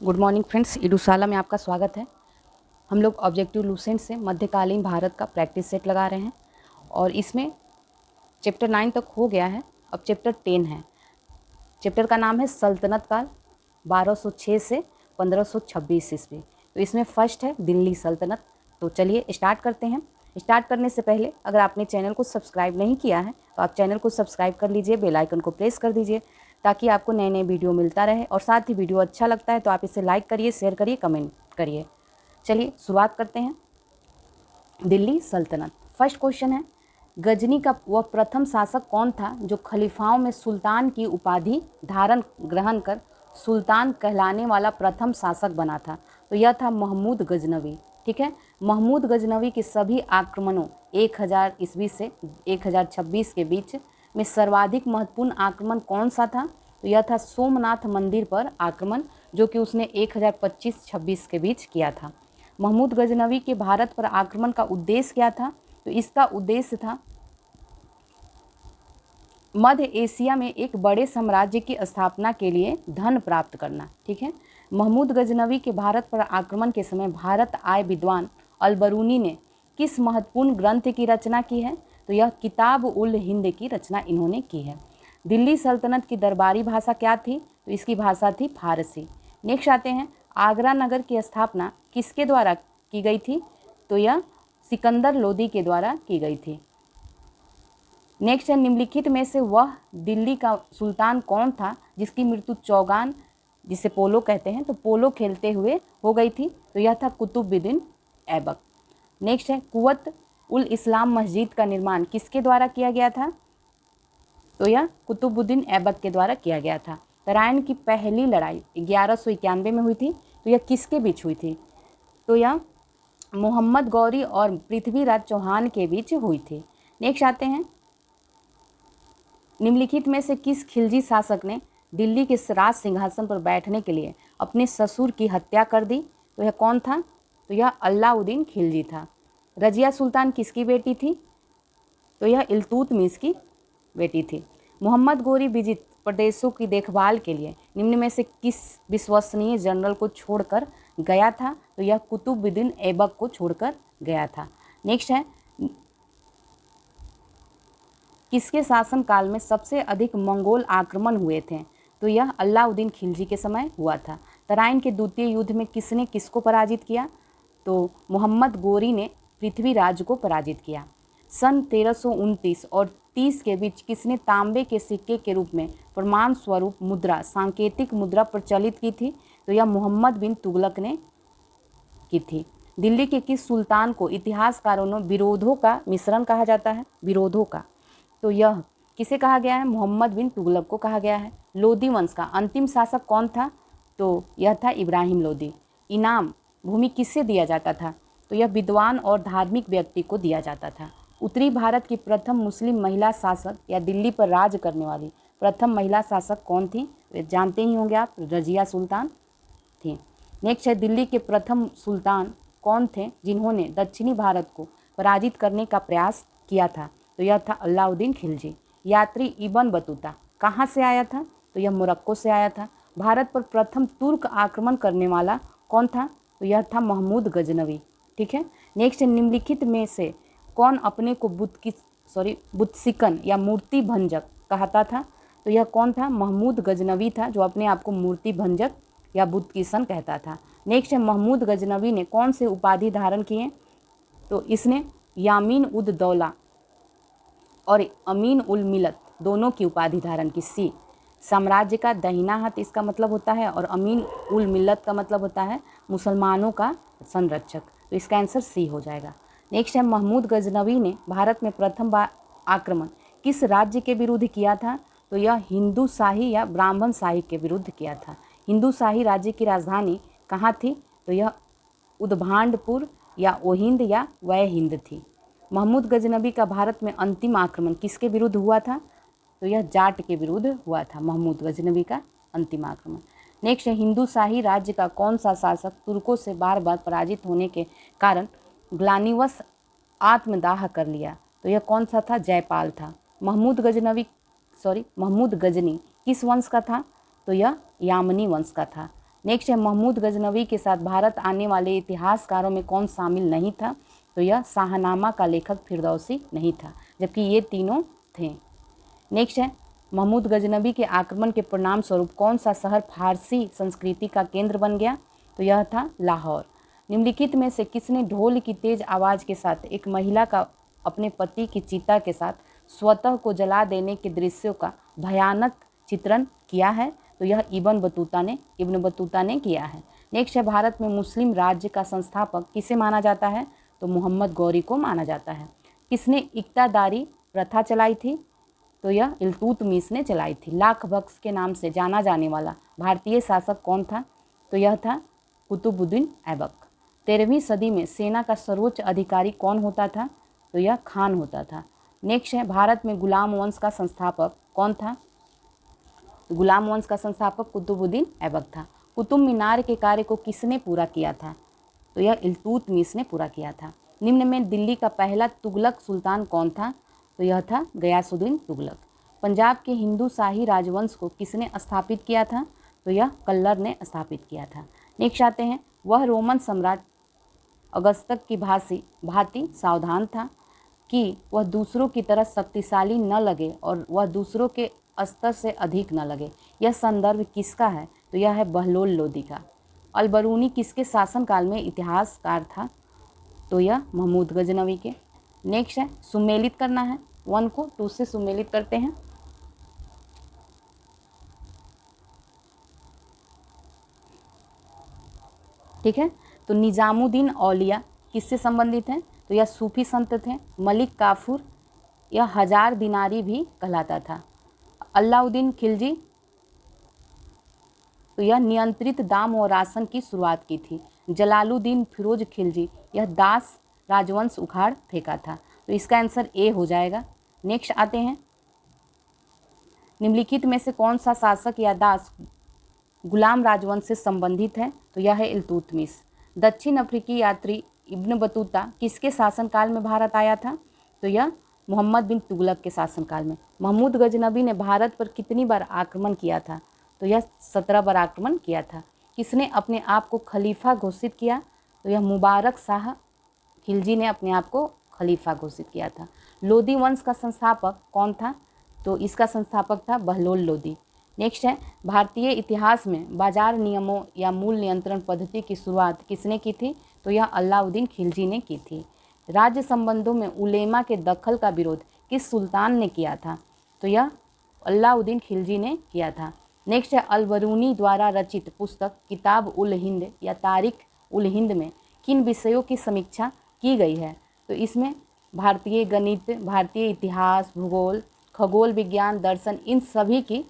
Good morning friends, इडूसाला में आपका स्वागत है। हम लोग ऑब्जेक्टिव लूसेंट से मध्यकालीन भारत का प्रैक्टिस सेट लगा रहे हैं और इसमें चैप्टर 9 तक हो गया है। अब चैप्टर 10 है। चैप्टर का नाम है सल्तनत काल 1206 से 1526 ईस्वी। तो इसमें फर्स्ट है दिल्ली सल्तनत। तो चलिए स्टार्ट करते हैं। स्टार्ट करने से पहले अगर आपने चैनल को सब्सक्राइब नहीं किया है तो आप चैनल को सब्सक्राइब कर लीजिए, बेल आइकन को प्रेस कर दीजिए ताकि आपको नए नए वीडियो मिलता रहे। और साथ ही वीडियो अच्छा लगता है तो आप इसे लाइक करिए, शेयर करिए, कमेंट करिए। चलिए शुरुआत करते हैं। दिल्ली सल्तनत। फर्स्ट क्वेश्चन है, गजनी का वह प्रथम शासक कौन था जो खलीफाओं में सुल्तान की उपाधि धारण ग्रहण कर सुल्तान कहलाने वाला प्रथम शासक बना था? तो यह था महमूद गजनवी। ठीक है, महमूद गजनवी के सभी आक्रमणों 1000 ईस्वी से 1026 के बीच में सर्वाधिक महत्वपूर्ण आक्रमण कौन सा था? तो यह था सोमनाथ मंदिर पर आक्रमण, जो कि उसने 1025-26 के बीच किया था। महमूद गजनवी के भारत पर आक्रमण का उद्देश्य क्या था? तो इसका उद्देश्य था मध्य एशिया में एक बड़े साम्राज्य की स्थापना के लिए धन प्राप्त करना। ठीक है, महमूद गजनवी के भारत पर आक्रमण के समय भारत आए विद्वान अलबरूनी ने किस महत्वपूर्ण ग्रंथ की रचना की है? तो यह किताब उल हिंद की रचना इन्होंने की है। दिल्ली सल्तनत की दरबारी भाषा क्या थी? तो इसकी भाषा थी फारसी। नेक्स्ट आते हैं, आगरा नगर की स्थापना किसके द्वारा की गई थी? तो यह सिकंदर लोदी के द्वारा की गई थी। नेक्स्ट है, निम्नलिखित में से वह दिल्ली का सुल्तान कौन था जिसकी मृत्यु चौगान, जिसे पोलो कहते हैं, तो पोलो खेलते हुए हो गई थी? तो यह था कुतुबुद्दीन ऐबक। नेक्स्ट है, कुवत उल इस्लाम मस्जिद का निर्माण किसके द्वारा किया गया था? तो यह कुतुबुद्दीन ऐबक के द्वारा किया गया था। तराइन की पहली लड़ाई 1191 में हुई थी, तो यह किसके बीच हुई थी? तो यह मोहम्मद गौरी और पृथ्वीराज चौहान के बीच हुई थी। नेक्स्ट आते हैं, निम्नलिखित में से किस खिलजी शासक ने दिल्ली के राज सिंहासन पर बैठने के लिए अपने ससुर की हत्या कर दी? तो यह कौन था? तो यह अलाउद्दीन खिलजी था। रजिया सुल्तान किसकी बेटी थी? तो यह इल्तुतमिश की बेटी थी। मोहम्मद गौरी विजित प्रदेशों की देखभाल के लिए निम्न में से किस विश्वसनीय जनरल को छोड़कर गया था? तो यह कुतुबुद्दीन ऐबक को छोड़कर गया था। नेक्स्ट है, किसके शासनकाल में सबसे अधिक मंगोल आक्रमण हुए थे? तो यह अलाउद्दीन खिलजी के समय हुआ था। तराइन के द्वितीय युद्ध में किसने किसको पराजित किया? तो मोहम्मद गौरी ने पृथ्वीराज को पराजित किया। सन 1329 और 30 के बीच किसने तांबे के सिक्के के रूप में प्रमाण स्वरूप मुद्रा, सांकेतिक मुद्रा प्रचलित की थी? तो यह मोहम्मद बिन तुगलक ने की थी। दिल्ली के किस सुल्तान को इतिहासकारों ने विरोधों का मिश्रण कहा जाता है? विरोधों का, तो यह किसे कहा गया है? मोहम्मद बिन तुगलक को कहा गया है। लोदी वंश का अंतिम शासक कौन था? तो यह था इब्राहिम लोदी। इनाम भूमि किससे दिया जाता था? तो यह विद्वान और धार्मिक व्यक्ति को दिया जाता था। उत्तरी भारत की प्रथम मुस्लिम महिला शासक या दिल्ली पर राज करने वाली प्रथम महिला शासक कौन थी? जानते ही होंगे आप, रजिया सुल्तान थी। नेक्स्ट है, दिल्ली के प्रथम सुल्तान कौन थे जिन्होंने दक्षिणी भारत को पराजित करने का प्रयास किया था? तो यह था अलाउद्दीन खिलजी। यात्री इब्न बतूता कहाँ से आया था? तो यह मोरक्को से आया था। भारत पर प्रथम तुर्क आक्रमण करने वाला कौन था? तो यह था महमूद गजनवी। ठीक है, नेक्स्ट, निम्नलिखित में से कौन अपने को बुतसिकन या मूर्ति भंजक कहता था? तो यह कौन था? महमूद गजनवी था जो अपने आप को मूर्ति भंजक या बुतकिसन कहता था। नेक्स्ट है, महमूद गजनवी ने कौन से उपाधि धारण किए? तो इसने यामीन उद दौला और अमीन उल मिलत दोनों की उपाधि धारण की। सी, साम्राज्य का दाहिना हाथ इसका मतलब होता है और अमीन उल मिलत का मतलब होता है मुसलमानों का संरक्षक। तो इसका आंसर सी हो जाएगा। नेक्स्ट है, महमूद गजनवी ने भारत में प्रथम बार आक्रमण किस राज्य के विरुद्ध किया था? तो यह हिंदू शाही या ब्राह्मण शाही के विरुद्ध किया था। हिंदू शाही राज्य की राजधानी कहाँ थी? तो यह उद्भांडपुर या ओहिंद या वह हिंद थी। महमूद गजनवी का भारत में अंतिम आक्रमण किसके विरुद्ध हुआ था? तो यह जाट के विरुद्ध हुआ था महमूद गजनवी का अंतिम आक्रमण। नेक्स्ट है, हिंदू शाही राज्य का कौन सा शासक तुर्कों से बार बार पराजित होने के कारण ग्लानिवश आत्मदाह कर लिया? तो यह कौन सा था? जयपाल था। महमूद गजनी किस वंश का था? तो यह यामनी वंश का था। नेक्स्ट है महमूद गजनवी के साथ भारत आने वाले इतिहासकारों में कौन शामिल नहीं था? तो यह शाहनामा का लेखक फिरदौसी नहीं था, जबकि ये तीनों थे। नेक्स्ट है महमूद गजनवी के आक्रमण के परिणाम स्वरूप कौन सा शहर फारसी संस्कृति का केंद्र बन गया? तो यह था लाहौर। निम्नलिखित में से किसने ढोल की तेज आवाज़ के साथ एक महिला का अपने पति की चिता के साथ स्वतः को जला देने के दृश्यों का भयानक चित्रण किया है? तो यह इब्न बतूता ने किया है। नेक्स्ट है भारत में मुस्लिम राज्य का संस्थापक किसे माना जाता है? तो मोहम्मद गौरी को माना जाता है। किसने इक्तादारी प्रथा चलाई थी? तो यह इल्तुतमिश ने चलाई थी। लाख बख्श के नाम से जाना जाने वाला भारतीय शासक कौन था? तो यह था कुतुबुद्दीन ऐबक। 13वीं सदी में सेना का सर्वोच्च अधिकारी कौन होता था? तो यह खान होता था। नेक्स्ट है भारत में गुलाम वंश का संस्थापक कौन था? तो गुलाम वंश का संस्थापक कुतुबुद्दीन ऐबक था। कुतुब मीनार के कार्य को किसने पूरा किया था? तो यह इल्तुतमिश ने पूरा किया था। निम्न में दिल्ली का पहला तुगलक सुल्तान कौन था? तो यह था गयासुद्दीन तुगलक। पंजाब के हिंदू शाही राजवंश को किसने स्थापित किया था? तो यह कल्लर ने स्थापित किया था। नेक्स्ट आते हैं वह रोमन सम्राट अगस्तक की भांति सावधान था कि वह दूसरों की तरह शक्तिशाली न लगे और वह दूसरों के स्तर से अधिक न लगे। यह संदर्भ किसका है? तो यह है बहलोल लोदी का। अलबरूनी किसके शासनकाल में इतिहासकार था? तो यह महमूद गजनवी के। नेक्स्ट है सुमेलित करना है, 1 को 2 से सुमेलित करते हैं। ठीक है, तो निजामुद्दीन औलिया किससे संबंधित हैं? तो यह सूफी संत थे। मलिक काफूर यह 1000 दिनारी भी कहलाता था। अलाउद्दीन खिलजी तो यह नियंत्रित दाम और राशन की शुरुआत की थी। जलालुद्दीन फिरोज खिलजी यह दास राजवंश उखाड़ फेंका था। तो इसका आंसर ए हो जाएगा। नेक्स्ट आते हैं निम्नलिखित में से कौन सा शासक या दास गुलाम राजवंश से संबंधित है? तो यह है इल्तुतमिश। दक्षिण अफ्रीकी यात्री इब्न बतूता किसके शासनकाल में भारत आया था? तो यह मोहम्मद बिन तुगलक के शासनकाल में। महमूद गजनबी ने भारत पर कितनी बार आक्रमण किया था? तो यह 17 बार आक्रमण किया था। किसने अपने आप को खलीफा घोषित किया? तो यह मुबारक शाह खिलजी ने अपने आप को खलीफा घोषित किया था। लोदी वंश का संस्थापक कौन था? तो इसका संस्थापक था बहलोल लोदी। नेक्स्ट है भारतीय इतिहास में बाजार नियमों या मूल नियंत्रण पद्धति की शुरुआत किसने की थी? तो यह अलाउद्दीन खिलजी ने की थी। राज्य संबंधों में उलेमा के दखल का विरोध किस सुल्तान ने किया था? तो यह अलाउद्दीन खिलजी ने किया था। नेक्स्ट है अलबरूनी द्वारा रचित पुस्तक किताब उल हिंद या तारीख उल हिंद में किन विषयों की समीक्षा की गई है? तो इसमें भारतीय गणित, भारतीय इतिहास, भूगोल, खगोल विज्ञान, दर्शन, इन सभी की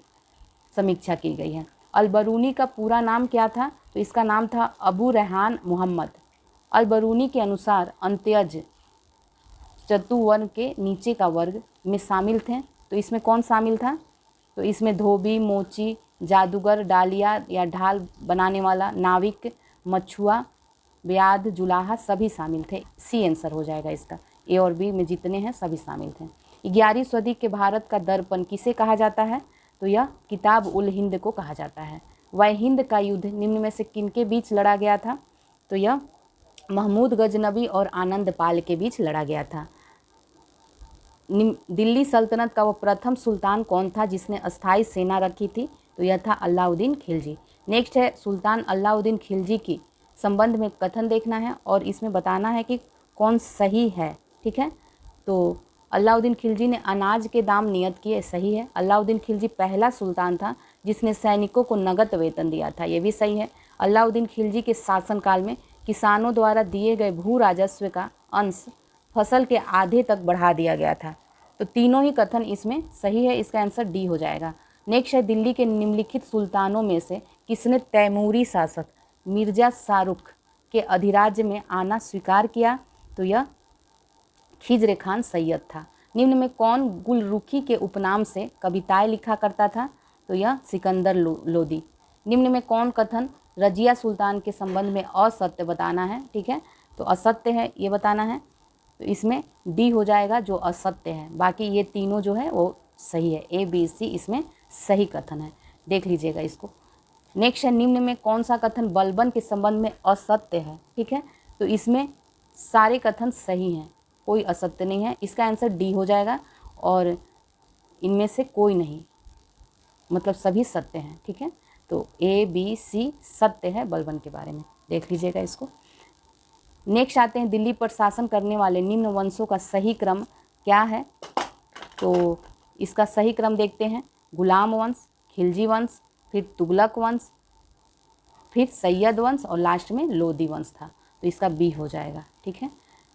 समीक्षा की गई है। अलबरूनी का पूरा नाम क्या था? तो इसका नाम था अबू रेहान मोहम्मद। अलबरूनी के अनुसार अंत्यज चतुवर्ण के नीचे का वर्ग में शामिल थे। तो इसमें कौन शामिल था? तो इसमें धोबी, मोची, जादूगर, डालिया या ढाल बनाने वाला, नाविक, मछुआ, ब्याद, जुलाहा सभी शामिल थे। सी आंसर हो जाएगा इसका। ए और बी में जितने हैं सभी शामिल थे। 11वीं सदी के भारत का दर्पण किसे कहा जाता है? तो यह किताब उल हिंद को कहा जाता है। वह हिंद का युद्ध निम्न में से किनके बीच लड़ा गया था? तो यह महमूद गजनबी और आनंद पाल के बीच लड़ा गया था। दिल्ली सल्तनत का वो प्रथम सुल्तान कौन था जिसने अस्थायी सेना रखी थी? तो यह था अलाउद्दीन खिलजी। नेक्स्ट है सुल्तान अलाउद्दीन खिलजी की संबंध में कथन देखना है और इसमें बताना है कि कौन सही है। ठीक है, तो अलाउद्दीन खिलजी ने अनाज के दाम नियत किए, सही है। अलाउद्दीन खिलजी पहला सुल्तान था जिसने सैनिकों को नगद वेतन दिया था, ये भी सही है। अलाउद्दीन खिलजी के शासनकाल में किसानों द्वारा दिए गए भू राजस्व का अंश फसल के आधे तक बढ़ा दिया गया था। तो तीनों ही कथन इसमें सही है, इसका आंसर डी हो जाएगा। नेक्स्ट है दिल्ली के निम्नलिखित सुल्तानों में से किसने तैमूरी शासक मिर्जा शाहरुख के अधिराज्य में आना स्वीकार किया? तो यह खिजर खान सैयद था। निम्न में कौन गुलरुखी के उपनाम से कविताएं लिखा करता था? तो यह सिकंदर लोदी। निम्न में कौन कथन रजिया सुल्तान के संबंध में असत्य बताना है? ठीक है, तो असत्य है ये बताना है, तो इसमें डी हो जाएगा जो असत्य है। बाकी ये तीनों जो है वो सही है, ए बी सी इसमें सही कथन है। देख लीजिएगा इसको। नेक्स्ट है, निम्न में कौन सा कथन बलबन के संबंध में असत्य है? ठीक है, तो इसमें सारे कथन सही हैं, कोई असत्य नहीं है। इसका आंसर डी हो जाएगा, और इनमें से कोई नहीं, मतलब सभी सत्य हैं। ठीक है, तो ए बी सी सत्य है बलबन के बारे में, देख लीजिएगा इसको। नेक्स्ट आते हैं, दिल्ली पर शासन करने वाले निम्न वंशों का सही क्रम क्या है? तो इसका सही क्रम देखते हैं, गुलाम वंश, खिलजी वंश, फिर तुगलक वंश, फिर सैयद वंश और लास्ट में लोदी वंश था, तो इसका बी हो जाएगा। ठीक है,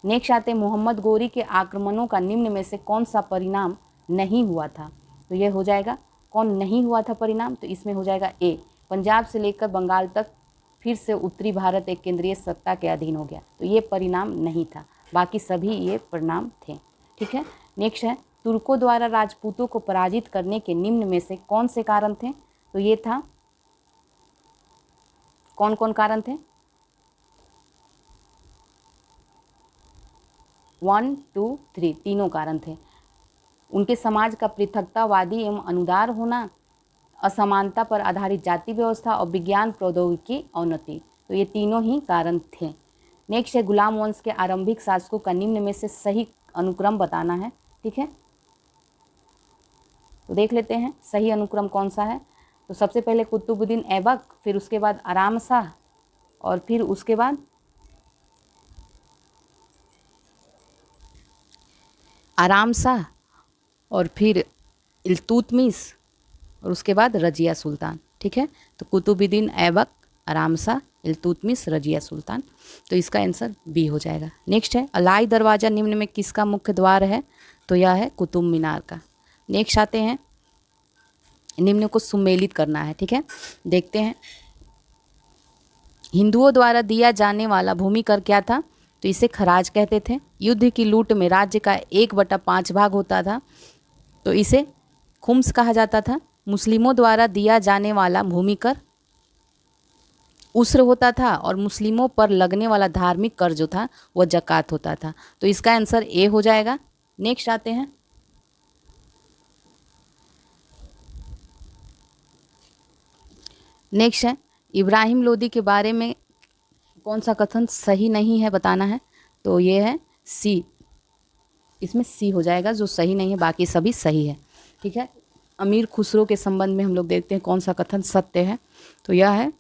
नेक्स्ट आते हैं, मोहम्मद गोरी के आक्रमणों का निम्न में से कौन सा परिणाम नहीं हुआ था? तो ये हो जाएगा, कौन नहीं हुआ था परिणाम? तो इसमें हो जाएगा ए, पंजाब से लेकर बंगाल तक फिर से उत्तरी भारत एक केंद्रीय सत्ता के अधीन हो गया, तो ये परिणाम नहीं था, बाकी सभी ये परिणाम थे। ठीक है, नेक्स्ट है, तुर्कों द्वारा राजपूतों को पराजित करने के निम्न में से कौन से कारण थे? तो ये था, कौन कौन कारण थे? 1 2 3 तीनों कारण थे। उनके समाज का पृथकतावादी एवं अनुदार होना, असमानता पर आधारित जाति व्यवस्था और विज्ञान प्रौद्योगिकी अवनति, तो ये तीनों ही कारण थे। नेक्स्ट है, गुलाम वंश के आरंभिक शासकों का निम्न में से सही अनुक्रम बताना है। ठीक है, तो देख लेते हैं सही अनुक्रम कौन सा है। तो सबसे पहले कुतुबुद्दीन ऐबक, फिर उसके बाद आराम शाह, और फिर उसके बाद आराम शाह, और फिर इल्तुतमिश, और उसके बाद रजिया सुल्तान। ठीक है, तो कुतुबुद्दीन ऐबक, आराम शाह, इल्तुतमिश, रजिया सुल्तान, तो इसका आंसर बी हो जाएगा। नेक्स्ट है, अलाई दरवाज़ा निम्न में किसका मुख्य द्वार है? तो यह है कुतुब मीनार का। नेक्स्ट आते हैं, निम्न को सुमेलित करना है। ठीक है, देखते हैं, हिंदुओं द्वारा दिया जाने वाला भूमि कर क्या था? तो इसे खराज कहते थे। युद्ध की लूट में राज्य का 1/5 भाग होता था, तो इसे खुम्स कहा जाता था। मुस्लिमों द्वारा दिया जाने वाला भूमि कर उस्र होता था, और मुस्लिमों पर लगने वाला धार्मिक कर जो था वह जकात होता था, तो इसका आंसर ए हो जाएगा। नेक्स्ट आते हैं, नेक्स्ट है, इब्राहिम लोदी के बारे में कौन सा कथन सही नहीं है बताना है? तो ये है सी, इसमें सी हो जाएगा, जो सही नहीं है, बाकी सभी सही है। ठीक है, अमीर खुसरो के संबंध में हम लोग देखते हैं कौन सा कथन सत्य है। तो यह है,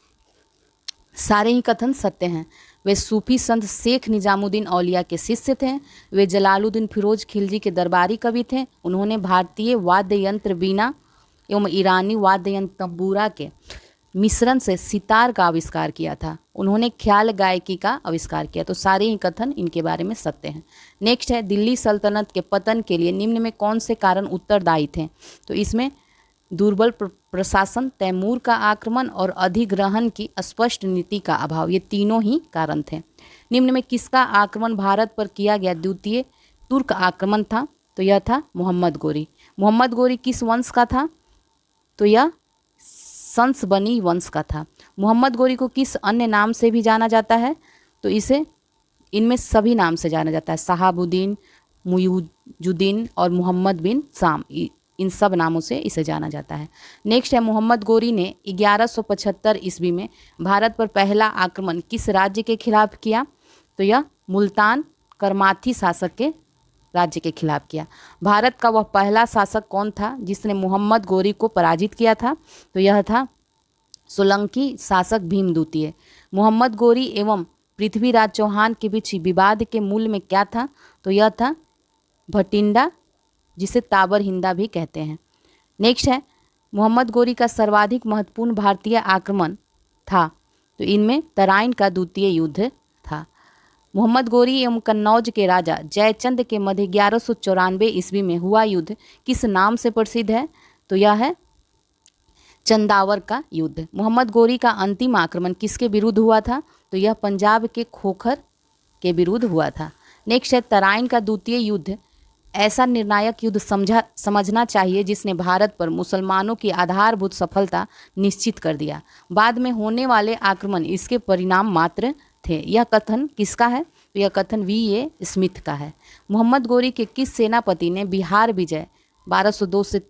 सारे ही कथन सत्य हैं। वे सूफी संत शेख निजामुद्दीन औलिया के शिष्य थे। वे जलालुद्दीन फिरोज खिलजी के दरबारी कवि थे। उन्होंने भारतीय वाद्य यंत्र बीना एवं ईरानी वाद्य यंत्र तंबूरा के मिश्रण से सितार का आविष्कार किया था। उन्होंने ख्याल गायकी का आविष्कार किया। तो सारे ही कथन इनके बारे में सत्य हैं। नेक्स्ट है, दिल्ली सल्तनत के पतन के लिए निम्न में कौन से कारण उत्तरदायी थे? तो इसमें दुर्बल प्रशासन, तैमूर का आक्रमण और अधिग्रहण की स्पष्ट नीति का अभाव, ये तीनों ही कारण थे। निम्न में किसका आक्रमण भारत पर किया गया द्वितीय तुर्क आक्रमण था? तो यह था मोहम्मद गोरी। मोहम्मद गोरी किस वंश का था? तो यह संसबनी वंश का था। मोहम्मद गोरी को किस अन्य नाम से भी जाना जाता है? तो इसे इनमें सभी नाम से जाना जाता है, शहाबुद्दीन, मुइजुद्दीन और मोहम्मद बिन साम, इन सब नामों से इसे जाना जाता है। नेक्स्ट है, मोहम्मद गोरी ने 1175 ईस्वी में भारत पर पहला आक्रमण किस राज्य के खिलाफ किया? तो यह मुल्तान करमाथी शासक के राज्य के खिलाफ किया। भारत का वह पहला शासक कौन था जिसने मोहम्मद गोरी को पराजित किया था? तो यह था सोलंकी शासक भीम द्वितीय। मोहम्मद गोरी एवं पृथ्वीराज चौहान के बीच विवाद के मूल में क्या था? तो यह था भटिंडा, जिसे ताबर हिंदा भी कहते हैं। नेक्स्ट है, मोहम्मद गोरी का सर्वाधिक महत्वपूर्ण भारतीय आक्रमण था? तो इनमें तराइन का द्वितीय युद्ध था। मोहम्मद गोरी एवं कन्नौज के राजा जयचंद के मध्य 1194 ईस्वी में हुआ युद्ध किस नाम से प्रसिद्ध है? तो यह है चंदावर का युद्ध। मोहम्मद गोरी का अंतिम आक्रमण किसके विरुद्ध हुआ था? तो यह पंजाब के खोखर के विरुद्ध हुआ था। नेक्स्ट है, तराइन का द्वितीय युद्ध ऐसा निर्णायक युद्ध समझना चाहिए जिसने भारत पर मुसलमानों की आधारभूत सफलता निश्चित कर दिया। बाद में होने वाले आक्रमण इसके परिणाम मात्र थे। यह कथन किसका है? तो यह कथन V.A. स्मिथ का है। मोहम्मद गोरी के किस सेनापति ने बिहार विजय 1202 से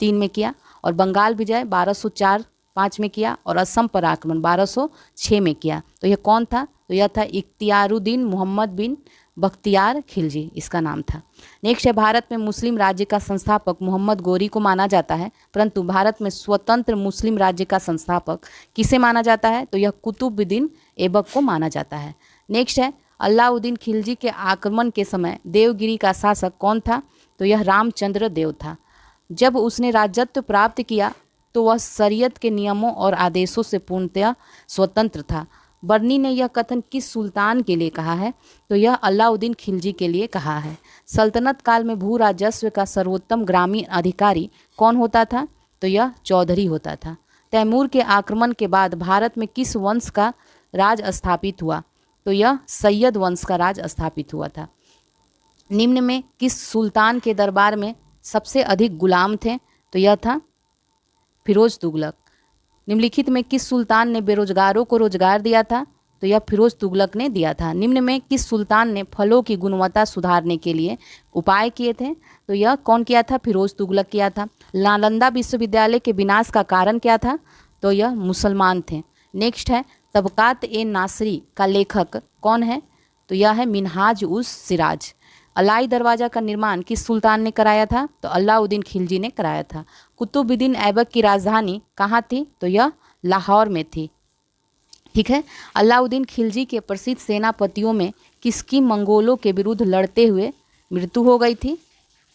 3 में किया और बंगाल विजय 1204 1205 में किया और असम पर आक्रमण 1206 में किया। तो यह कौन था? तो यह था इख्तियारुद्दीन मोहम्मद बिन बख्तियार खिलजी, इसका नाम था। नेक्स्ट है, भारत में मुस्लिम राज्य का संस्थापक मोहम्मद गोरी को माना जाता है, परंतु भारत में स्वतंत्र मुस्लिम राज्य का संस्थापक किसे माना जाता है? तो यह कुतुबुद्दीन ऐबक को माना जाता है। नेक्स्ट है, अलाउद्दीन खिलजी के आक्रमण के समय देवगिरी का शासक कौन था? तो यह रामचंद्र देव था। जब उसने राजत्व प्राप्त किया तो वह शरीयत के नियमों और आदेशों से पूर्णतः स्वतंत्र था। बर्नी ने यह कथन किस सुल्तान के लिए कहा है? तो यह अलाउद्दीन खिलजी के लिए कहा है। सल्तनत काल में भू राजस्व का सर्वोत्तम ग्रामीण अधिकारी कौन होता था? तो यह चौधरी होता था। तैमूर के आक्रमण के बाद भारत में किस वंश का राज स्थापित हुआ? तो यह सैयद वंश का राज स्थापित हुआ था। निम्न में किस सुल्तान के दरबार में सबसे अधिक गुलाम थे? तो यह था फिरोज तुगलक। निम्नलिखित में किस सुल्तान ने बेरोजगारों को रोजगार दिया था? तो यह फिरोज तुगलक ने दिया था। निम्न में किस सुल्तान ने फलों की गुणवत्ता सुधारने के लिए उपाय किए थे? तो यह कौन किया था? फिरोज तुगलक किया था। नालंदा विश्वविद्यालय के विनाश का कारण क्या था? तो यह मुसलमान थे। नेक्स्ट है, तबकात ए नासरी का लेखक कौन है? तो यह है मिनहाज उस सिराज। अलाई दरवाज़ा का निर्माण किस सुल्तान ने कराया था? तो अलाउद्दीन खिलजी ने कराया था। कुतुबुद्दीन ऐबक की राजधानी कहाँ थी? तो यह लाहौर में थी। ठीक है। अलाउद्दीन खिलजी के प्रसिद्ध सेनापतियों में किसकी मंगोलों के विरुद्ध लड़ते हुए मृत्यु हो गई थी?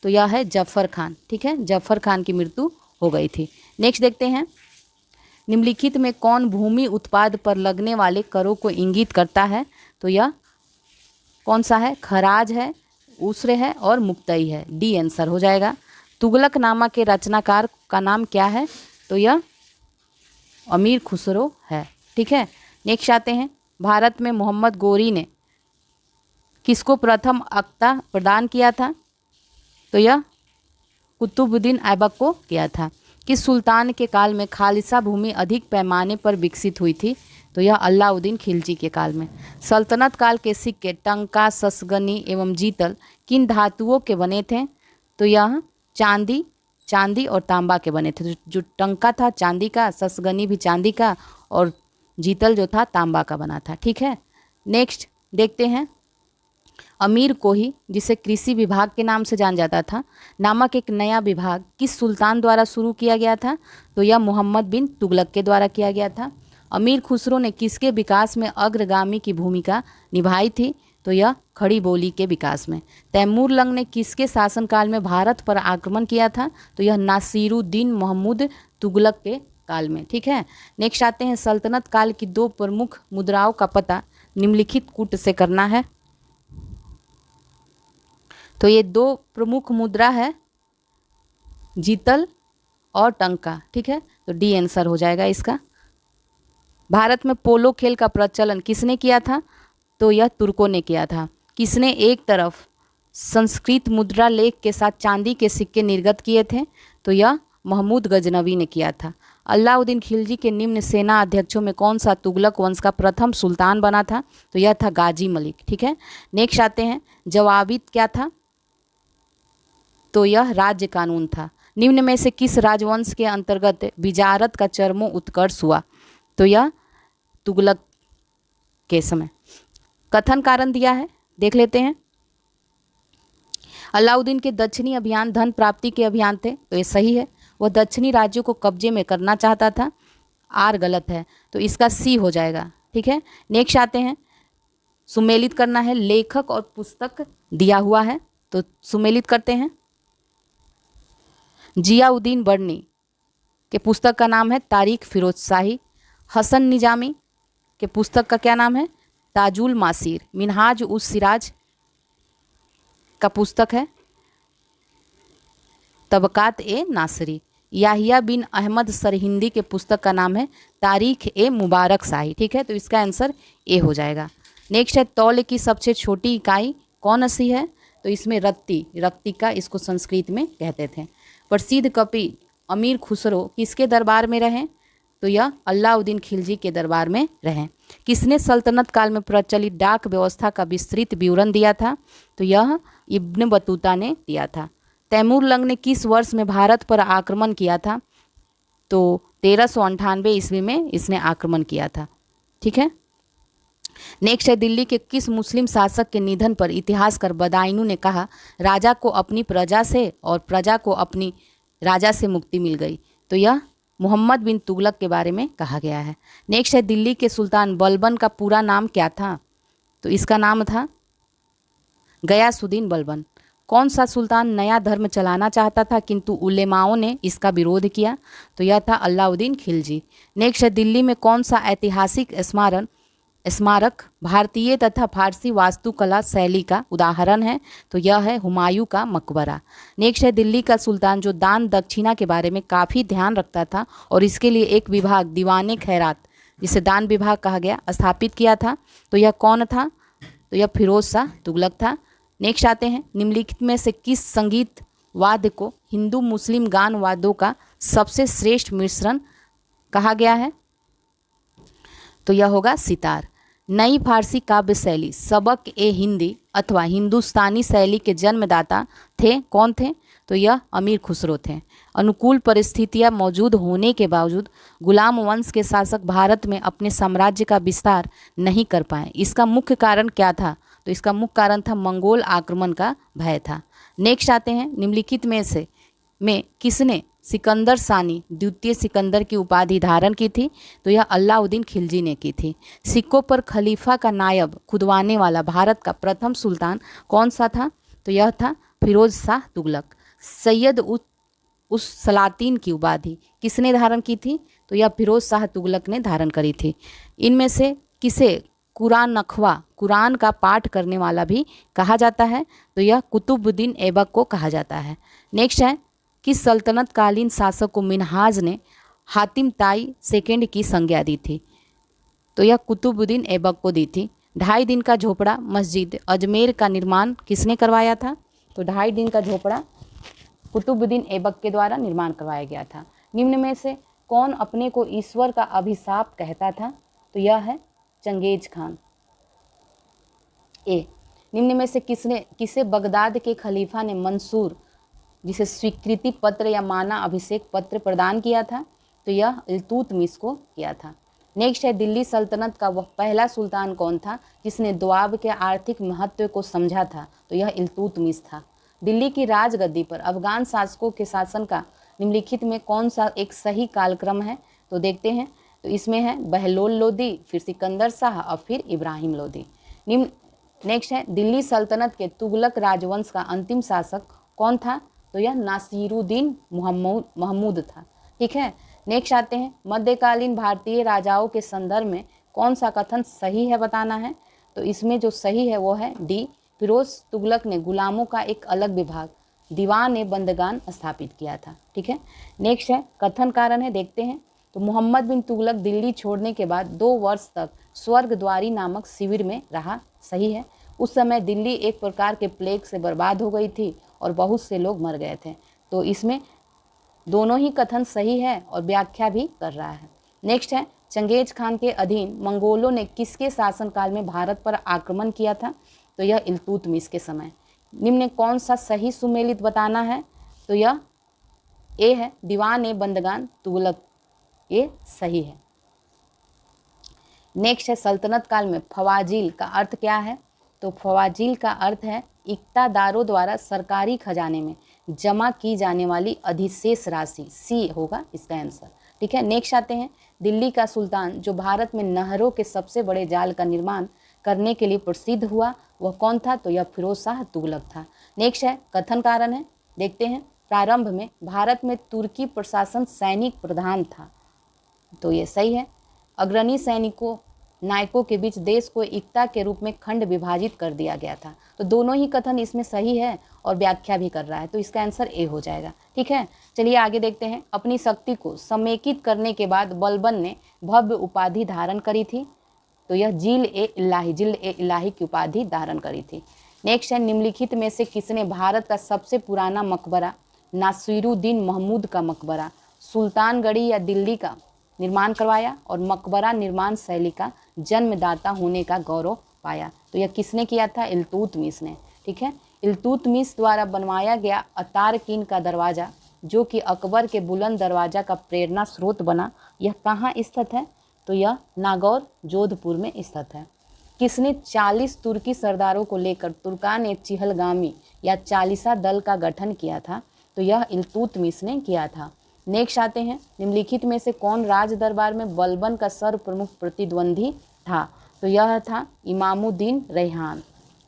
तो यह है जफ़र खान। ठीक है, जफ़र खान की मृत्यु हो गई थी। नेक्स्ट देखते हैं, निम्नलिखित में कौन भूमि उत्पाद पर लगने वाले करों को इंगित करता है? तो यह कौन सा है? खराज है, उसरे है और मुक्तई है। डी आंसर हो जाएगा। तुगलकनामा के रचनाकार का नाम क्या है? तो यह अमीर खुसरो है। ठीक है। नेक्स्ट आते हैं, भारत में मोहम्मद गोरी ने किसको प्रथम अक्ता प्रदान किया था? तो यह कुतुबुद्दीन ऐबक को किया था। किस सुल्तान के काल में खालिसा भूमि अधिक पैमाने पर विकसित हुई थी? तो यह अलाउद्दीन खिलजी के काल में। सल्तनत काल के सिक्के टंका, ससगनी एवं जीतल किन धातुओं के बने थे? तो यह चांदी और तांबा के बने थे। जो टंका था चांदी का, ससगनी भी चांदी का और जीतल जो था तांबा का बना था। ठीक है। नेक्स्ट देखते हैं, अमीर कोही, जिसे कृषि विभाग के नाम से जाना जाता था, नामक एक नया विभाग किस सुल्तान द्वारा शुरू किया गया था? तो यह मोहम्मद बिन तुगलक के द्वारा किया गया था। अमीर खुसरो ने किसके विकास में अग्रगामी की भूमिका निभाई थी? तो यह खड़ी बोली के विकास में। तैमूर लंग ने किसके शासनकाल में भारत पर आक्रमण किया था? तो यह नासिरुद्दीन महमूद तुगलक के काल में। ठीक है। नेक्स्ट आते हैं, सल्तनत काल की दो प्रमुख मुद्राओं का पता निम्नलिखित कूट से करना है। तो ये दो प्रमुख मुद्रा है, जीतल और टंका। ठीक है, तो डी आंसर हो जाएगा इसका। भारत में पोलो खेल का प्रचलन किसने किया था? तो यह तुर्कों ने किया था। किसने एक तरफ संस्कृत मुद्रा लेख के साथ चांदी के सिक्के निर्गत किए थे? तो यह महमूद गजनवी ने किया था। अलाउद्दीन खिलजी के निम्न सेना अध्यक्षों में कौन सा तुगलक वंश का प्रथम सुल्तान बना था? तो यह था गाजी मलिक। ठीक है। नेक्स्ट आते हैं, जवाबित क्या था? तो यह राज्य कानून था। निम्न में से किस राजवंश के अंतर्गत विजारत का चरमो उत्कर्ष हुआ? तो यह तुगलक के समय। कथन कारण दिया है, देख लेते हैं। अलाउद्दीन के दक्षिणी अभियान धन प्राप्ति के अभियान थे, तो ये सही है। वह दक्षिणी राज्यों को कब्जे में करना चाहता था। आर गलत है, तो इसका सी हो जाएगा। ठीक है। नेक्स्ट आते हैं, सुमेलित करना है। लेखक और पुस्तक दिया हुआ है, तो सुमेलित करते हैं। जियाउद्दीन बर्नी के पुस्तक का नाम है तारीख फिरोज शाही। हसन निजामी के पुस्तक का क्या नाम है? ताजुल मासीर। मिनहाज उस सिराज का पुस्तक है तबकात ए नासरी। याहिया बिन अहमद सरहिंदी के पुस्तक का नाम है तारीख ए मुबारक शाही। ठीक है, तो इसका आंसर ए हो जाएगा। नेक्स्ट है, तौल की सबसे छोटी इकाई कौन सी है? तो इसमें रत्तिका इसको संस्कृत में कहते थे। प्रसिद्ध कवि अमीर खुसरो किसके दरबार में रहे? तो यह अलाउद्दीन खिलजी के दरबार में रहे। किसने सल्तनत काल में प्रचलित डाक व्यवस्था का विस्तृत विवरण दिया था? तो यह इब्न बतूता ने दिया था। तैमूर लंग ने किस वर्ष में भारत पर आक्रमण किया था? तो 1398 ईस्वी में इसने आक्रमण किया था। ठीक है। नेक्स्ट है, दिल्ली के किस मुस्लिम शासक के निधन पर इतिहासकार बदायूं ने कहा, राजा को अपनी प्रजा से और प्रजा को अपनी राजा से मुक्ति मिल गई? तो यह मोहम्मद बिन तुगलक के बारे में कहा गया है। नेक्स्ट है, दिल्ली के सुल्तान बलबन का पूरा नाम क्या था? तो इसका नाम था गयासुद्दीन बलबन। कौन सा सुल्तान नया धर्म चलाना चाहता था किंतु उलेमाओं ने इसका विरोध किया? तो यह था अलाउद्दीन खिलजी। नेक्स्ट है, दिल्ली में कौन सा ऐतिहासिक स्मारक भारतीय तथा फारसी वास्तुकला शैली का उदाहरण है? तो यह है हुमायूं का मकबरा। नेक्स्ट है, दिल्ली का सुल्तान जो दान दक्षिणा के बारे में काफ़ी ध्यान रखता था और इसके लिए एक विभाग दीवाने खैरात, जिसे दान विभाग कहा गया, स्थापित किया था? तो यह कौन था? तो यह फिरोज शाह तुगलक था। नेक्स्ट आते हैं, निम्नलिखित में से किस संगीत वाद्य को हिंदू मुस्लिम गान वाद्यों का सबसे श्रेष्ठ मिश्रण कहा गया है? तो यह होगा सितार। नई फारसी काव्य शैली सबक ए हिंदी अथवा हिंदुस्तानी शैली के जन्मदाता थे? कौन थे? तो यह अमीर खुसरो थे। अनुकूल परिस्थितियां मौजूद होने के बावजूद गुलाम वंश के शासक भारत में अपने साम्राज्य का विस्तार नहीं कर पाए। इसका मुख्य कारण क्या था? तो इसका मुख्य कारण था मंगोल आक्रमण का भय था। नेक्स्ट आते हैं, निम्नलिखित में किसने सिकंदर सानी द्वितीय सिकंदर की उपाधि धारण की थी? तो यह अलाउद्दीन खिलजी ने की थी। सिक्कों पर खलीफा का नायब खुदवाने वाला भारत का प्रथम सुल्तान कौन सा था? तो यह था फिरोज शाह तुगलक। सैयद उस सलातीन की उपाधि किसने धारण की थी? तो यह फिरोज शाह तुगलक ने धारण करी थी। इनमें से किसे कुरान नखवा, कुरान का पाठ करने वाला भी कहा जाता है? तो यह कुतुबुद्दीन ऐबक को कहा जाता है। नेक्स्ट है, किस सल्तनत कालीन शासक को मिन्हाज ने हातिम ताई सेकंड की संज्ञा दी थी? तो यह कुतुबुद्दीन ऐबक को दी थी। 2.5 दिन का झोपड़ा मस्जिद अजमेर का निर्माण किसने करवाया था? तो 2.5 दिन का झोपड़ा कुतुबुद्दीन ऐबक के द्वारा निर्माण करवाया गया था। निम्न में से कौन अपने को ईश्वर का अभिशाप कहता था? तो यह है चंगेज खान। ए, निम्न में से किसे बगदाद के खलीफा ने मंसूर, जिसे स्वीकृति पत्र या माना अभिषेक पत्र प्रदान किया था? तो यह इल्तुतमिश को किया था। नेक्स्ट है, दिल्ली सल्तनत का वह पहला सुल्तान कौन था जिसने दोआब के आर्थिक महत्व को समझा था? तो यह इल्तुतमिश था। दिल्ली की राजगद्दी पर अफगान शासकों के शासन का निम्नलिखित में कौन सा एक सही कालक्रम है? तो देखते हैं। तो इसमें है बहलोल लोदी, फिर सिकंदर शाह और फिर इब्राहिम लोदी। नेक्स्ट है, दिल्ली सल्तनत के तुगलक राजवंश का अंतिम शासक कौन था? तो यह नासिरुद्दीन महमूद था। ठीक है। नेक्स्ट आते हैं, मध्यकालीन भारतीय राजाओं के संदर्भ में कौन सा कथन सही है बताना है? तो इसमें जो सही है वो है डी, फिरोज तुगलक ने गुलामों का एक अलग विभाग दीवान ए बंदगान स्थापित किया था। ठीक है। नेक्स्ट है, कथन कारण है, देखते हैं। तो मोहम्मद बिन तुगलक दिल्ली छोड़ने के बाद 2 वर्ष तक स्वर्गद्वारी नामक शिविर में रहा। सही है। उस समय दिल्ली एक प्रकार के प्लेग से बर्बाद हो गई थी और बहुत से लोग मर गए थे। तो इसमें दोनों ही कथन सही है और व्याख्या भी कर रहा है। नेक्स्ट है, चंगेज खान के अधीन मंगोलों ने किसके शासनकाल में भारत पर आक्रमण किया था? तो यह इल्तुतमिश के समय। निम्न कौन सा सही सुमेलित बताना है? तो यह ए है, दीवान ए बंदगान तुगलक, ये सही है। नेक्स्ट है, सल्तनत काल में फवाजिल का अर्थ क्या है? तो फवाजिल का अर्थ है इक्तादारों द्वारा सरकारी खजाने में जमा की जाने वाली अधिशेष राशि। सी होगा इसका आंसर। ठीक है। नेक्स्ट आते हैं, दिल्ली का सुल्तान जो भारत में नहरों के सबसे बड़े जाल का निर्माण करने के लिए प्रसिद्ध हुआ वह कौन था? तो यह फिरोज शाह तुगलक था। नेक्स्ट है, कथन कारण है, देखते हैं। प्रारंभ में भारत में तुर्की प्रशासन सैनिक प्रधान था। तो ये सही है। अग्रणी सैनिकों नायकों के बीच देश को एकता के रूप में खंड विभाजित कर दिया गया था। तो दोनों ही कथन इसमें सही है और व्याख्या भी कर रहा है। तो इसका आंसर ए हो जाएगा। ठीक है। चलिए आगे देखते हैं। अपनी शक्ति को समेकित करने के बाद बलबन ने भव्य उपाधि धारण करी थी। तो यह जिल ए इलाही की उपाधि धारण करी थी। नेक्स्ट है, निम्नलिखित में से किसने भारत का सबसे पुराना मकबरा नासिरुद्दीन महमूद का मकबरा सुल्तानगढ़ी या दिल्ली का निर्माण करवाया और मकबरा निर्माण शैली का जन्मदाता होने का गौरव पाया? तो यह किसने किया था? इल्तुतमिश ने। ठीक है। इल्तुतमिश द्वारा बनवाया गया अतारकीन का दरवाज़ा जो कि अकबर के बुलंद दरवाज़ा का प्रेरणा स्रोत बना, यह कहाँ स्थित है? तो यह नागौर जोधपुर में स्थित है। किसने 40 तुर्की सरदारों को लेकर तुर्कान ए चिहलगामी या चालीसा दल का गठन किया था? तो यह इल्तुतमिश ने किया था। नेक्स्ट आते हैं, निम्नलिखित में से कौन राज दरबार में बलबन का सर्वप्रमुख प्रतिद्वंदी था? तो यह था इमामुद्दीन रैहान।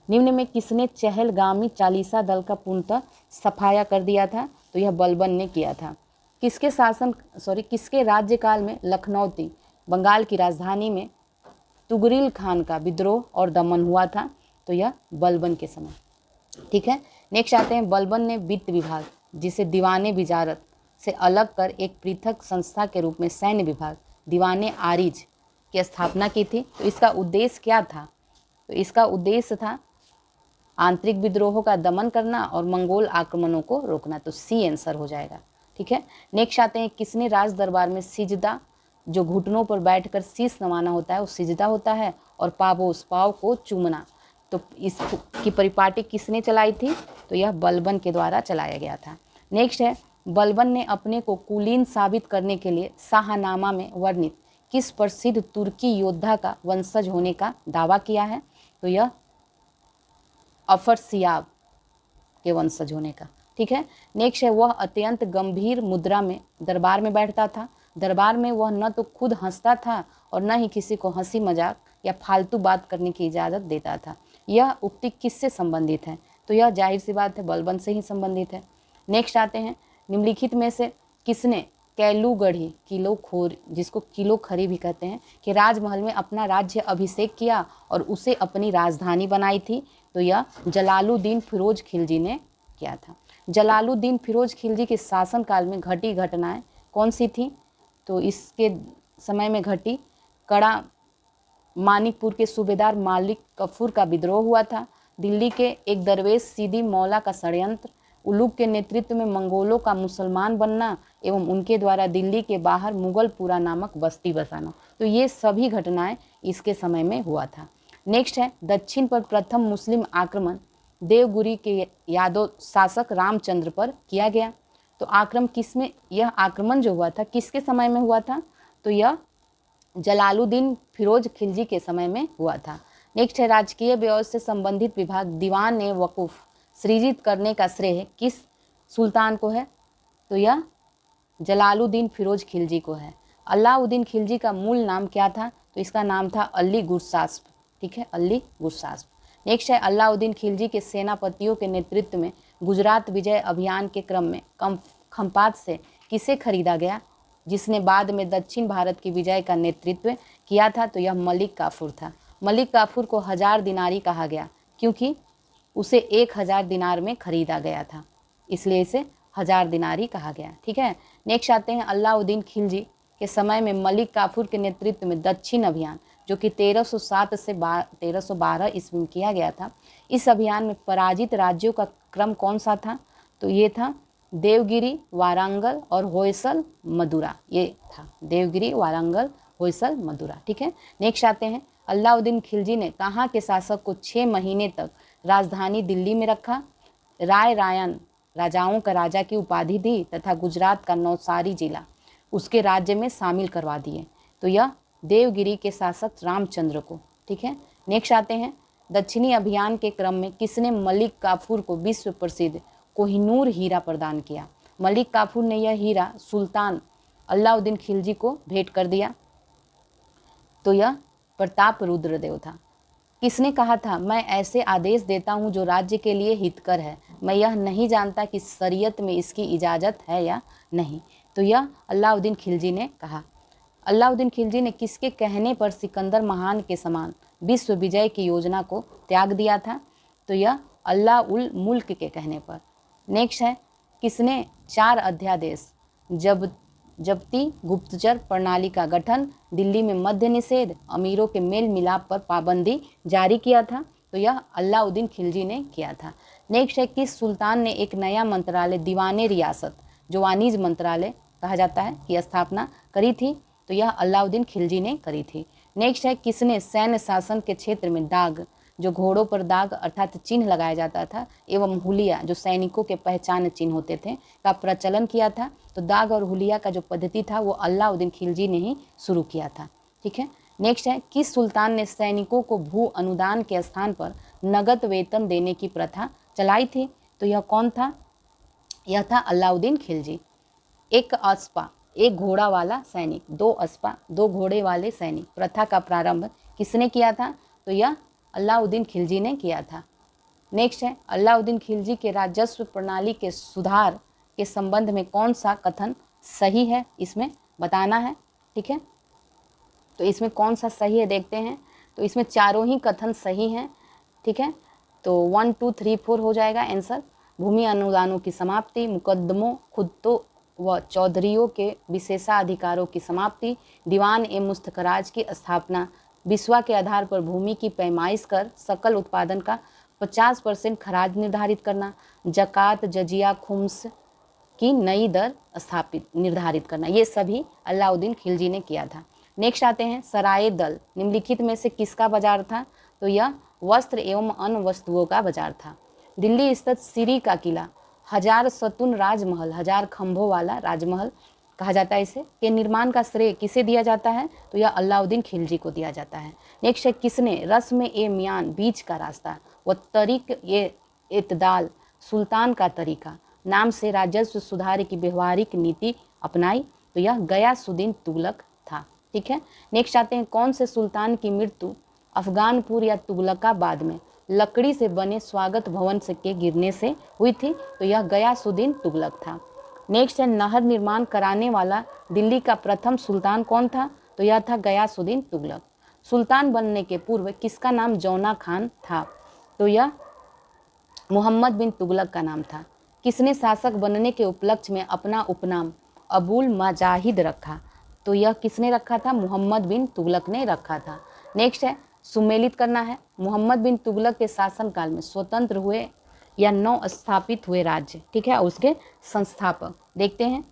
निम्न में किसने चहलगामी चालीसा दल का पूर्णतः सफाया कर दिया था? तो यह बलबन ने किया था। किसके राज्यकाल में लखनौती बंगाल की राजधानी में तुगरिल खान का विद्रोह और दमन हुआ था? तो यह बलबन के समय। ठीक है, नेक्स्ट आते हैं, बलबन ने वित्त विभाग, जिसे दीवाने विजारत से अलग कर एक पृथक संस्था के रूप में सैन्य विभाग दीवाने आरिज की स्थापना की थी। तो इसका उद्देश्य क्या था? तो इसका उद्देश्य था आंतरिक विद्रोहों का दमन करना और मंगोल आक्रमणों को रोकना। तो सी आंसर हो जाएगा। ठीक है, नेक्स्ट आते हैं, किसने राज दरबार में सिजदा, जो घुटनों पर बैठकर शीश नवाना होता है वो सिजदा होता है, और पावोस पाव को चूमना, तो इसकी परिपाटी किसने चलाई थी? तो यह बलबन के द्वारा चलाया गया था। नेक्स्ट है, बलबन ने अपने को कुलीन साबित करने के लिए शाहनामा में वर्णित किस प्रसिद्ध तुर्की योद्धा का वंशज होने का दावा किया है? तो यह अफरसियाब के वंशज होने का। ठीक है, नेक्स्ट है, वह अत्यंत गंभीर मुद्रा में दरबार में बैठता था। दरबार में वह न तो खुद हंसता था और न ही किसी को हंसी मजाक या फालतू बात करने की इजाज़त देता था। यह उक्ति किससे संबंधित है? तो यह जाहिर सी बात है बलबन से ही संबंधित है। नेक्स्ट आते हैं, निम्नलिखित में से किसने कैलूगढ़ी किलोखोर, जिसको किलोखरी भी कहते हैं, कि राजमहल में अपना राज्य अभिषेक किया और उसे अपनी राजधानी बनाई थी? तो यह जलालुद्दीन फिरोज खिलजी ने किया था। जलालुद्दीन फिरोज खिलजी के शासनकाल में घटी घटनाएं कौन सी थी? तो इसके समय में घटी कड़ा मानिकपुर के सूबेदार मालिक कफूर का विद्रोह हुआ था, दिल्ली के एक दरवेश सीदी मौला का षड्यंत्र, उलुग के नेतृत्व में मंगोलों का मुसलमान बनना एवं उनके द्वारा दिल्ली के बाहर मुगलपुरा नामक बस्ती बसाना। तो ये सभी घटनाएं इसके समय में हुआ था। नेक्स्ट है, दक्षिण पर प्रथम मुस्लिम आक्रमण देवगिरी के यादव शासक रामचंद्र पर किया गया। तो यह आक्रमण जो हुआ था किसके समय में हुआ था? तो यह जलालुद्दीन फिरोज खिलजी के समय में हुआ था। नेक्स्ट है, राजकीय व्यवस्था से संबंधित विभाग दीवान ए वकूफ सृजित करने का श्रेय किस सुल्तान को है? तो यह जलालुद्दीन फिरोज खिलजी को है। अलाउद्दीन खिलजी का मूल नाम क्या था? तो इसका नाम था अली गुरसास्प। ठीक है, अली गुरसास्प। नेक्स्ट है, अलाउद्दीन खिलजी के सेनापतियों के नेतृत्व में गुजरात विजय अभियान के क्रम में खंपात से किसे खरीदा गया, जिसने बाद में दक्षिण भारत की विजय का नेतृत्व किया था? तो यह मलिक काफूर था। मलिक काफूर को 1000 दिनारी कहा गया क्योंकि उसे 1000 दिनार में खरीदा गया था, इसलिए इसे 1000 दिनारी कहा गया। ठीक है, नेक्स्ट आते हैं, अलाउद्दीन खिलजी के समय में मलिक काफूर के नेतृत्व में दक्षिण अभियान, जो कि 1307 से 1312 ईस्वी में किया गया था। इस अभियान में पराजित राज्यों का क्रम कौन सा था? तो ये था देवगिरी, वारंगल और होयसल, मदुरा। ये था देवगिरी, वारंगल, होयसल, मदुरा। ठीक है, नेक्स्ट आते हैं, अलाउद्दीन खिलजी ने कहाँ के शासक को 6 महीने तक राजधानी दिल्ली में रखा? राय रायन राजाओं का राजा की उपाधि दी तथा गुजरात का नौसारी जिला उसके राज्य में शामिल करवा दिए। तो यह देवगिरी के शासक रामचंद्र को। ठीक है, नेक्स्ट आते हैं, दक्षिणी अभियान के क्रम में किसने मलिक काफूर को विश्व प्रसिद्ध कोहिनूर हीरा प्रदान किया? मलिक काफूर ने यह हीरा सुल्तान अलाउद्दीन खिलजी को भेंट कर दिया। तो यह प्रताप रुद्रदेव था। किसने कहा था, मैं ऐसे आदेश देता हूं जो राज्य के लिए हितकर है, मैं यह नहीं जानता कि शरीयत में इसकी इजाज़त है या नहीं? तो यह अलाउद्दीन खिलजी ने कहा। अलाउद्दीन खिलजी ने किसके कहने पर सिकंदर महान के समान विश्व विजय की योजना को त्याग दिया था? तो यह अल्लाह उल मुल्क के कहने पर। नेक्स्ट है, किसने 4 अध्यादेश जब्ती, गुप्तचर प्रणाली का गठन, दिल्ली में मद्य निषेध, अमीरों के मेल मिलाप पर पाबंदी जारी किया था? तो यह अलाउद्दीन खिलजी ने किया था। नेक्स्ट है, किस सुल्तान ने एक नया मंत्रालय दीवाने रियासत, जो वाणिज्य मंत्रालय कहा जाता है, की स्थापना करी थी? तो यह अलाउद्दीन खिलजी ने करी थी। नेक्स्ट है, किसने सैन्य शासन के क्षेत्र में दाग जो घोड़ों पर दाग अर्थात चिन्ह लगाया जाता था, एवं हुलिया जो सैनिकों के पहचान चिन्ह होते थे का प्रचलन किया था। तो दाग और हुलिया का जो पद्धति था वो अलाउद्दीन खिलजी ने ही शुरू किया था। ठीक है, नेक्स्ट है, किस सुल्तान ने सैनिकों को भू अनुदान के स्थान पर नगद वेतन देने की प्रथा चलाई थी? तो यह कौन था? यह था अलाउद्दीन खिलजी। एक अस्पा एक घोड़ा वाला सैनिक, दो अस्पा दो घोड़े वाले सैनिक प्रथा का प्रारंभ किसने किया था? तो यह अलाउद्दीन खिलजी ने किया था। नेक्स्ट है, अलाउद्दीन खिलजी के राजस्व प्रणाली के सुधार के संबंध में कौन सा कथन सही है, इसमें बताना है। ठीक है, तो इसमें कौन सा सही है देखते हैं। तो इसमें चारों ही कथन सही हैं। ठीक है, तो 1 2 3 4 हो जाएगा आंसर। भूमि अनुदानों की समाप्ति, मुकदमों खुद्दों व चौधरियों के विशेषाधिकारों की समाप्ति, दीवान ए मुस्तखराज की स्थापना, बिस्वा के आधार पर भूमि की पैमाइश कर सकल उत्पादन का 50% खराज निर्धारित करना, जकात जजिया खुम्स की नई दर स्थापित निर्धारित करना, ये सभी अलाउद्दीन खिलजी ने किया था। नेक्स्ट आते हैं, सराय दल निम्नलिखित में से किसका बाजार था? तो यह वस्त्र एवं अन्य वस्तुओं का बाजार था। दिल्ली स्थित सीरी का किला, हजार सतुन राजमहल, हजार खंभों वाला राजमहल कहा जाता है इसे, के निर्माण का श्रेय किसे दिया जाता है? तो यह अलाउद्दीन खिलजी को दिया जाता है। नेक्स्ट है, किसने रस्म ए मियान बीच का रास्ता व तरीक ए इतदाल सुल्तान का तरीका नाम से राजस्व सुधार की व्यवहारिक नीति अपनाई? तो यह गयासुद्दीन तुगलक था। ठीक है, नेक्स्ट आते हैं, कौन से सुल्तान की मृत्यु अफगानपुर या तुगलकाबाद में लकड़ी से बने स्वागत भवन से के गिरने से हुई थी? तो यह गयासुद्दीन तुगलक था। नेक्स्ट है, नहर निर्माण कराने वाला दिल्ली का प्रथम सुल्तान कौन था? तो यह था गयासुद्दीन तुगलक। सुल्तान बनने के पूर्व किसका नाम जौना खान था? तो यह मोहम्मद बिन तुगलक का नाम था। किसने शासक बनने के उपलक्ष्य में अपना उपनाम अबुल मजाहिद रखा? तो यह किसने रखा था? मोहम्मद बिन तुगलक ने रखा था। नेक्स्ट है, सुमेलित करना है, मोहम्मद बिन तुगलक के शासनकाल में स्वतंत्र हुए या नव स्थापित हुए राज्य। ठीक है, उसके संस्थापक देखते हैं।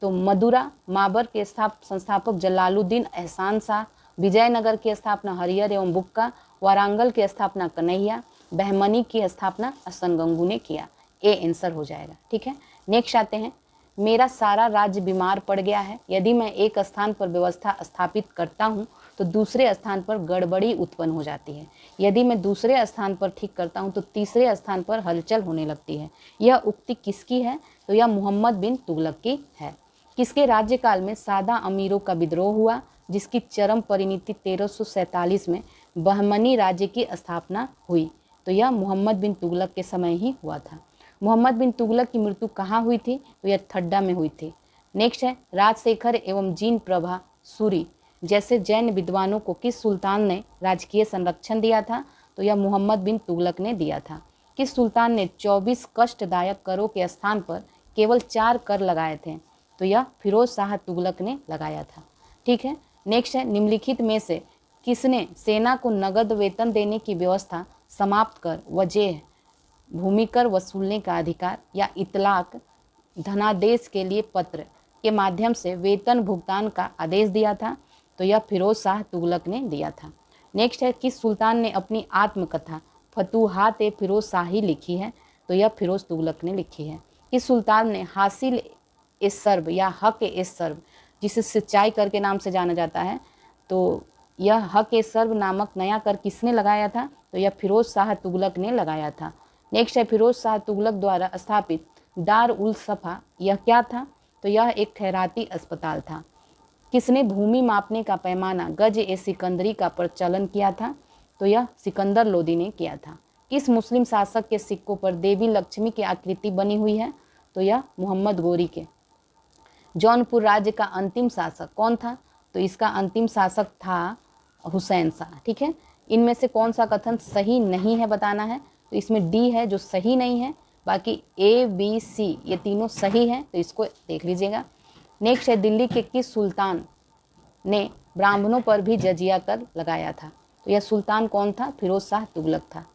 तो मदुरा माबर के संस्थापक जलालुद्दीन एहसान शाह, विजयनगर की स्थापना हरिहर एवं बुक्का, वारंगल की स्थापना कन्हैया, बहमनी की स्थापना हसन गंगू ने किया। ए आंसर हो जाएगा। ठीक है, नेक्स्ट आते हैं, मेरा सारा राज्य बीमार पड़ गया है, यदि मैं एक स्थान पर व्यवस्था स्थापित करता हूँ तो दूसरे स्थान पर गड़बड़ी उत्पन्न हो जाती है, यदि मैं दूसरे स्थान पर ठीक करता हूँ तो तीसरे स्थान पर हलचल होने लगती है। यह उक्ति किसकी है? तो यह मोहम्मद बिन तुगलक की है। किसके राज्यकाल में सादा अमीरों का विद्रोह हुआ, जिसकी चरम परिणति 1347 में बहमनी राज्य की स्थापना हुई? तो यह मोहम्मद बिन तुगलक के समय ही हुआ था। मोहम्मद बिन तुगलक की मृत्यु कहाँ हुई थी? तो यह थड्डा में हुई थी। नेक्स्ट है, राजशेखर एवं जीन प्रभा सूरी जैसे जैन विद्वानों को किस सुल्तान ने राजकीय संरक्षण दिया था? तो यह मोहम्मद बिन तुगलक ने दिया था। किस सुल्तान ने 24 कष्टदायक करों के स्थान पर केवल 4 कर लगाए थे? तो यह फिरोज शाह तुगलक ने लगाया था। ठीक है, नेक्स्ट है, निम्नलिखित में से किसने सेना को नगद वेतन देने की व्यवस्था समाप्त कर वजह भूमिकर वसूलने का अधिकार या इतलाक धनादेश के लिए पत्र के माध्यम से वेतन भुगतान का आदेश दिया था? तो यह फिरोज शाह तुगलक ने दिया था। नेक्स्ट है, किस सुल्तान ने अपनी आत्मकथा फतूहात ए फिरोज शाही लिखी है? तो यह फिरोज तुगलक ने लिखी है। किस सुल्तान ने हासिल ए सर्ब या हक ए सर्ब, जिसे सिंचाई कर के नाम से जाना जाता है, तो यह हक ए सर्ब नामक नया कर किसने लगाया था? तो यह फिरोज शाह तुगलक ने लगाया था। नेक्स्ट है, फिरोज शाह तुगलक द्वारा स्थापित दार उल सफ़ा यह क्या था? तो यह एक खैराती अस्पताल था। किसने भूमि मापने का पैमाना गज ए सिकंदरी का प्रचलन किया था? तो यह सिकंदर लोदी ने किया था। किस मुस्लिम शासक के सिक्कों पर देवी लक्ष्मी की आकृति बनी हुई है? तो यह मोहम्मद गोरी के। जौनपुर राज्य का अंतिम शासक कौन था? तो इसका अंतिम शासक था हुसैन शाह। ठीक है, इनमें से कौन सा कथन सही नहीं है बताना है। तो इसमें डी है जो सही नहीं है, बाकी ए बी सी ये तीनों सही हैं, तो इसको देख लीजिएगा। नेक्स्ट है, दिल्ली के किस सुल्तान ने ब्राह्मणों पर भी जजिया कर लगाया था? तो यह सुल्तान कौन था? फिरोज शाह तुगलक था।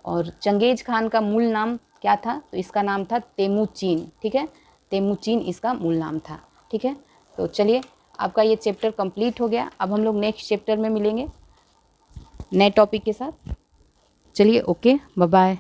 और चंगेज खान का मूल नाम क्या था? तो इसका नाम था तेमुचीन। ठीक है, तेमुचीन इसका मूल नाम था। ठीक है, तो चलिए आपका ये चैप्टर कंप्लीट हो गया। अब हम लोग नेक्स्ट चैप्टर में मिलेंगे नए टॉपिक के साथ। चलिए ओके, बाय बाय।